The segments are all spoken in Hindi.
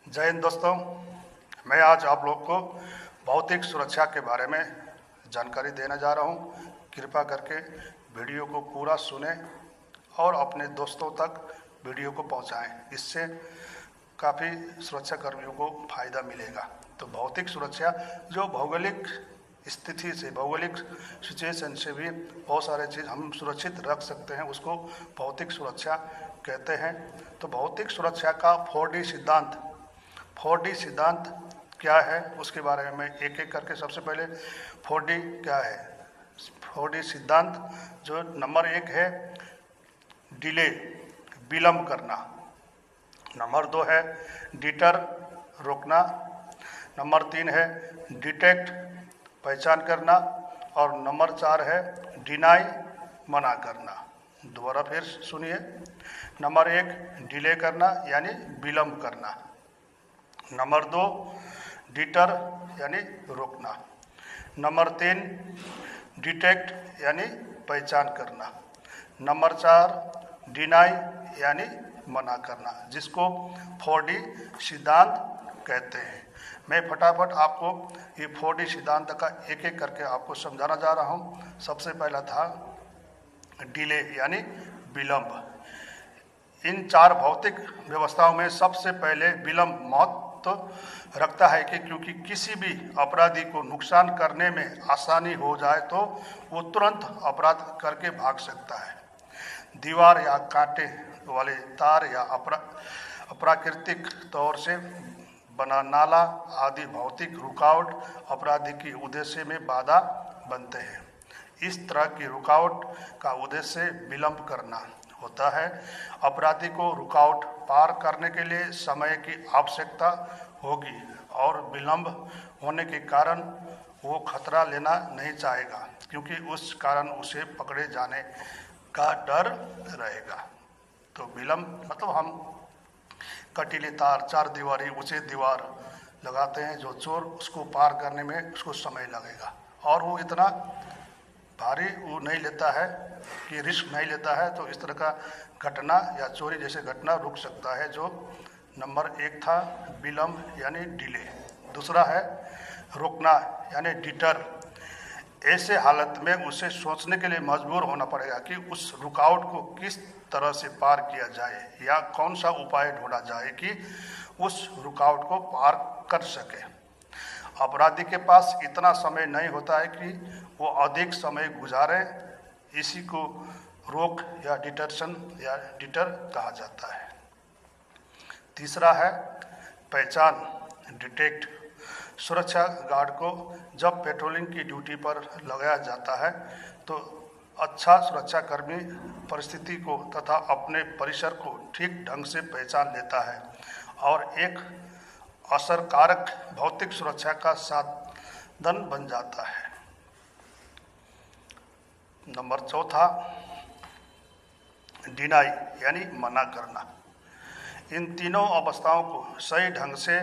जय हिंद दोस्तों, मैं आज आप लोग को भौतिक सुरक्षा के बारे में जानकारी देने जा रहा हूं। कृपया करके वीडियो को पूरा सुने और अपने दोस्तों तक वीडियो को पहुंचाएं। इससे काफ़ी सुरक्षा कर्मियों को फायदा मिलेगा। तो भौतिक सुरक्षा जो भौगोलिक स्थिति से, भौगोलिक सिचुएशन से भी बहुत सारे चीज़ हम सुरक्षित रख सकते हैं, उसको भौतिक सुरक्षा कहते हैं। तो भौतिक सुरक्षा का 4D सिद्धांत क्या है उसके बारे में मैं एक एक करके, सबसे पहले 4D क्या है। 4D सिद्धांत जो नंबर 1 है डिले, विलंब करना। नंबर 2 है डिटर, रोकना। नंबर 3 है डिटेक्ट, पहचान करना। और नंबर 4 है डिनाई, मना करना। दोबारा फिर सुनिए। नंबर 1 डिले करना यानी विलंब करना। नंबर 2 डिटर यानी रोकना। नंबर 3 डिटेक्ट यानी पहचान करना। नंबर 4 डिनाई यानी मना करना, जिसको 4D सिद्धांत कहते हैं। मैं फटाफट आपको ये 4D सिद्धांत का एक एक करके आपको समझाना जा रहा हूँ। सबसे पहला था डिले यानी विलंब। इन 4 भौतिक व्यवस्थाओं में सबसे पहले विलंब महत्व रखता है कि क्योंकि किसी भी अपराधी को नुकसान करने में आसानी हो जाए तो वो तुरंत अपराध करके भाग सकता है। दीवार या कांटे वाले तार या अप्राकृतिक तौर से बना नाला आदि भौतिक रुकावट अपराधी की उद्देश्य में बाधा बनते हैं। इस तरह की रुकावट का उद्देश्य विलंब करना होता है। अपराधी को रुकावट पार करने के लिए समय की आवश्यकता होगी और विलंब होने के कारण वो खतरा लेना नहीं चाहेगा, क्योंकि उस कारण उसे पकड़े जाने का डर रहेगा। तो विलंब मतलब हम कटीले तार, 4 दीवारी, ऊंचे दीवार लगाते हैं, जो चोर उसको पार करने में उसको समय लगेगा और वो इतना भारी वो नहीं लेता है कि रिस्क नहीं लेता है। तो इस तरह का घटना या चोरी जैसे घटना रुक सकता है। जो नंबर 1 था विलंब यानी डिले। दूसरा है रोकना यानी डिटर। ऐसे हालत में उसे सोचने के लिए मजबूर होना पड़ेगा कि उस रुकावट को किस तरह से पार किया जाए या कौन सा उपाय ढूंढा जाए कि उस रुकावट को पार कर सके। अपराधी के पास इतना समय नहीं होता है कि वो अधिक समय गुजारे। इसी को रोक या डिटरशन या डिटर कहा जाता है। तीसरा है पहचान, डिटेक्ट। सुरक्षा गार्ड को जब पेट्रोलिंग की ड्यूटी पर लगाया जाता है तो अच्छा सुरक्षाकर्मी परिस्थिति को तथा अपने परिसर को ठीक ढंग से पहचान लेता है और एक असरकारक भौतिक सुरक्षा का साधन बन जाता है। नंबर 4 डिनाई यानी मना करना। इन तीनों अवस्थाओं को सही ढंग से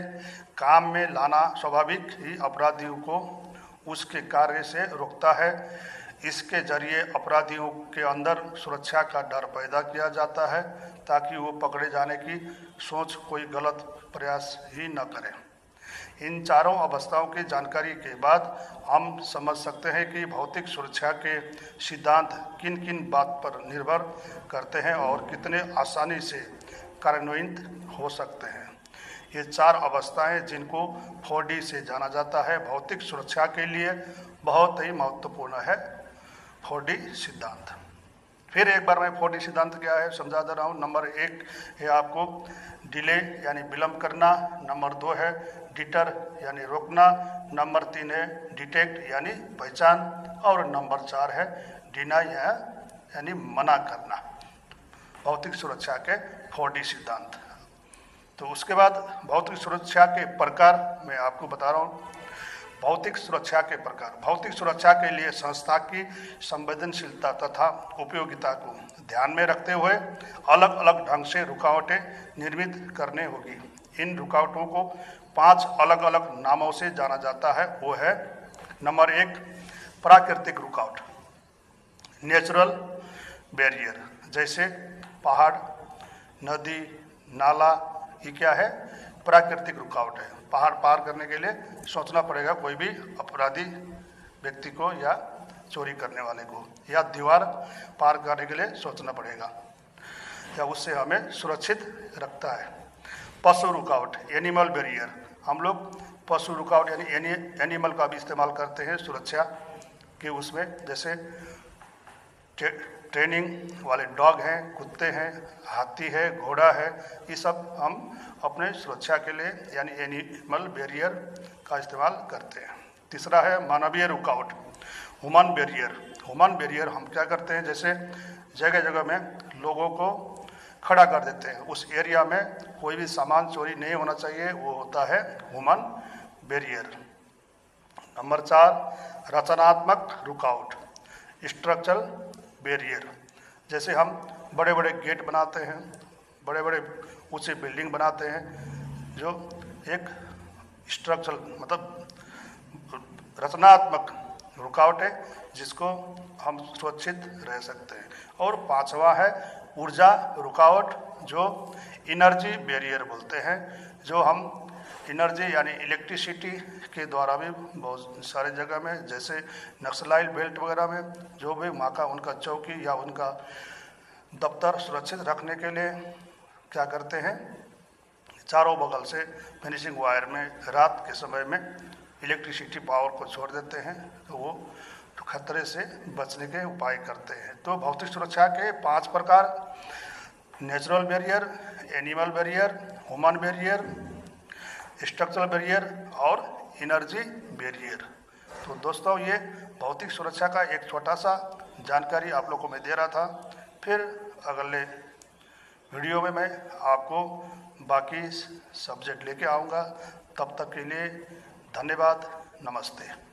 काम में लाना स्वाभाविक ही अपराधियों को उसके कार्य से रोकता है। इसके जरिए अपराधियों के अंदर सुरक्षा का डर पैदा किया जाता है ताकि वो पकड़े जाने की सोच कोई गलत प्रयास ही न करें। इन चारों अवस्थाओं की जानकारी के बाद हम समझ सकते हैं कि भौतिक सुरक्षा के सिद्धांत किन किन बात पर निर्भर करते हैं और कितने आसानी से कार्यान्वित हो सकते हैं। ये 4 अवस्थाएं जिनको 4D से जाना जाता है, भौतिक सुरक्षा के लिए बहुत ही महत्वपूर्ण है 4D सिद्धांत। फिर एक बार मैं 4D सिद्धांत क्या है समझा दे रहा हूँ। नंबर 1 है आपको डिले यानी विलंब करना। नंबर 2 है डिटर यानी रोकना। नंबर 3 है डिटेक्ट यानी पहचान। और नंबर 4 है डिनाई यानी मना करना। भौतिक सुरक्षा के 4D सिद्धांत। तो उसके बाद भौतिक सुरक्षा के प्रकार मैं आपको बता रहा हूँ। भौतिक सुरक्षा के प्रकार। भौतिक सुरक्षा के लिए संस्था की संवेदनशीलता तथा उपयोगिता को ध्यान में रखते हुए अलग अलग ढंग से रुकावटें निर्मित करने होगी। इन रुकावटों को 5 अलग अलग नामों से जाना जाता है। वो है नंबर 1 प्राकृतिक रुकावट, नेचुरल बैरियर, जैसे पहाड़, नदी, नाला ये क्या है, प्राकृतिक रुकावट है। पहाड़ पार करने के लिए सोचना पड़ेगा कोई भी अपराधी व्यक्ति को या चोरी करने वाले को, या दीवार पार करने के लिए सोचना पड़ेगा, या उससे हमें सुरक्षित रखता है। पशु रुकावट, एनिमल बैरियर, हम लोग पशु रुकावट यानी एनिमल का भी इस्तेमाल करते हैं सुरक्षा के उसमें, जैसे ट्रेनिंग वाले डॉग हैं, कुत्ते हैं, हाथी है, घोड़ा है, ये सब हम अपने सुरक्षा के लिए यानी एनिमल बैरियर का इस्तेमाल करते हैं। तीसरा है मानवीय रुकावट, ह्यूमन बैरियर। ह्यूमन बैरियर हम क्या करते हैं, जैसे जगह जगह में लोगों को खड़ा कर देते हैं, उस एरिया में कोई भी सामान चोरी नहीं होना चाहिए, वो होता है ह्यूमन बैरियर। नंबर 4 रचनात्मक रुकावट, स्ट्रक्चरल बैरियर। जैसे हम बड़े बड़े गेट बनाते हैं, बड़े बड़े ऊंचे बिल्डिंग बनाते हैं, जो एक स्ट्रक्चरल मतलब रचनात्मक रुकावट है, जिसको हम सुरक्षित रह सकते हैं। और 5वां है ऊर्जा रुकावट, जो एनर्जी बैरियर बोलते हैं, जो हम एनर्जी यानी इलेक्ट्रिसिटी के द्वारा भी बहुत सारे जगह में, जैसे नक्सलाइल बेल्ट वगैरह में, जो भी वहाँ का उनका चौकी या उनका दफ्तर सुरक्षित रखने के लिए क्या करते हैं, चारों बगल से फिनिशिंग वायर में रात के समय में इलेक्ट्रिसिटी पावर को छोड़ देते हैं, तो वो खतरे से बचने के उपाय करते हैं। तो भौतिक सुरक्षा के 5 प्रकार, natural barrier, animal barrier, human barrier, structural barrier और एनर्जी बैरियर। तो दोस्तों, ये भौतिक सुरक्षा का एक छोटा सा जानकारी आप लोगों को मैं दे रहा था। फिर अगले वीडियो में मैं आपको बाकी सब्जेक्ट लेके आऊँगा। तब तक के लिए धन्यवाद, नमस्ते।